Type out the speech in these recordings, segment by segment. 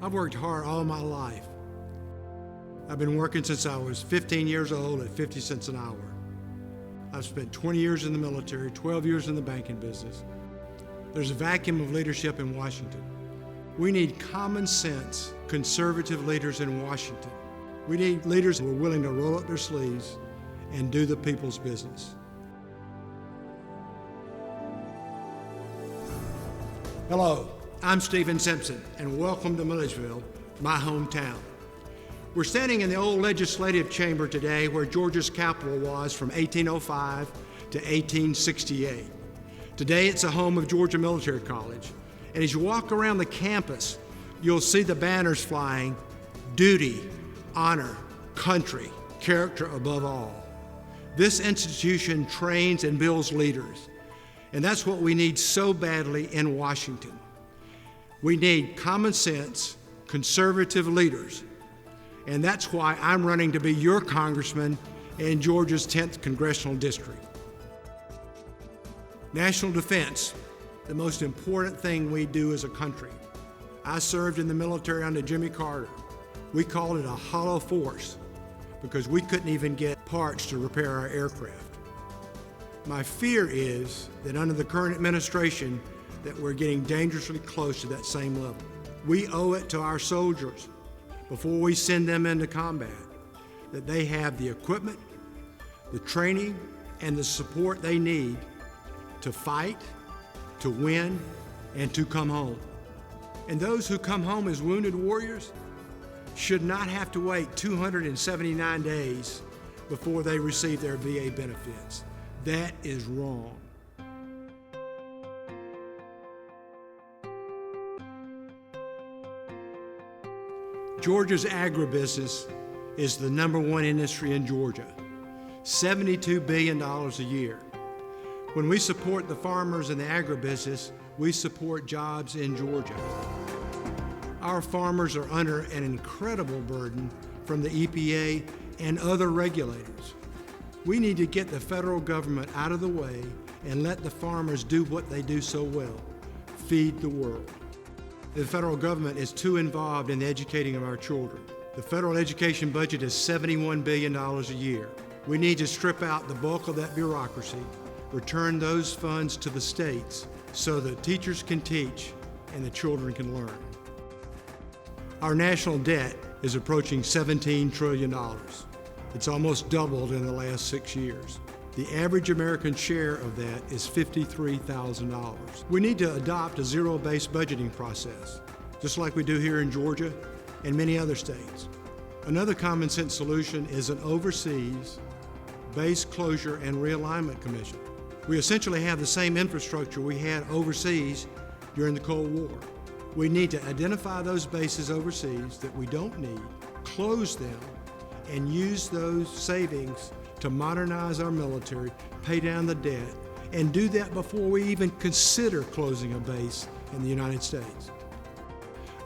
I've worked hard all my life. I've been working since I was 15 years old at 50 cents an hour. I've spent 20 years in the military, 12 years in the banking business. There's a vacuum of leadership in Washington. We need common sense, conservative leaders in Washington. We need leaders who are willing to roll up their sleeves and do the people's business. Hello, I'm Stephen Simpson, and welcome to Milledgeville, my hometown. We're standing in the old legislative chamber today where Georgia's capital was from 1805 to 1868. Today it's a home of Georgia Military College, and as you walk around the campus, you'll see the banners flying: duty, honor, country, character above all. This institution trains and builds leaders, and that's what we need so badly in Washington. We need common sense, conservative leaders, and that's why I'm running to be your congressman in Georgia's 10th Congressional District. National defense, the most important thing we do as a country. I served in the military under Jimmy Carter. We called it a hollow force because we couldn't even get parts to repair our aircraft. My fear is that under the current administration that we're getting dangerously close to that same level. We owe it to our soldiers before we send them into combat that they have the equipment, the training, and the support they need to fight, to win, and to come home. And those who come home as wounded warriors should not have to wait 279 days before they receive their VA benefits. That is wrong. Georgia's agribusiness is the #1 industry in Georgia, $72 billion a year. When we support the farmers and the agribusiness, we support jobs in Georgia. Our farmers are under an incredible burden from the EPA and other regulators. We need to get the federal government out of the way and let the farmers do what they do so well: feed the world. The federal government is too involved in the educating of our children. The federal education budget is $71 billion a year. We need to strip out the bulk of that bureaucracy, return those funds to the states so that teachers can teach and the children can learn. Our national debt is approaching $17 trillion. It's almost doubled in the last 6 years. The average American share of that is $53,000. We need to adopt a zero-based budgeting process, just like we do here in Georgia and many other states. Another common sense solution is an overseas base closure and realignment commission. We essentially have the same infrastructure we had overseas during the Cold War. We need to identify those bases overseas that we don't need, close them, and use those savings to modernize our military, pay down the debt, and do that before we even consider closing a base in the United States.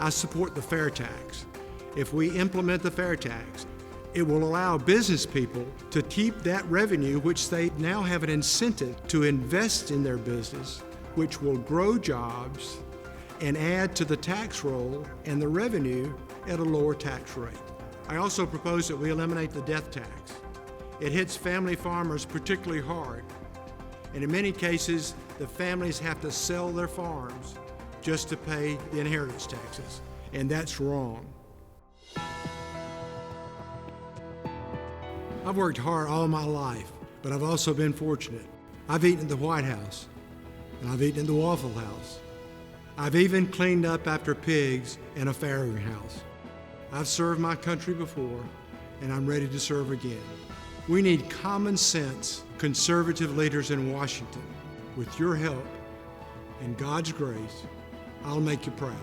I support the fair tax. If we implement the fair tax, it will allow business people to keep that revenue, which they now have an incentive to invest in their business, which will grow jobs and add to the tax roll and the revenue at a lower tax rate. I also propose that we eliminate the death tax. It hits family farmers particularly hard, and in many cases, the families have to sell their farms just to pay the inheritance taxes, and that's wrong. I've worked hard all my life, but I've also been fortunate. I've eaten at the White House, and I've eaten at the Waffle House. I've even cleaned up after pigs in a farrowing house. I've served my country before, and I'm ready to serve again. We need common sense, conservative leaders in Washington. With your help and God's grace, I'll make you proud.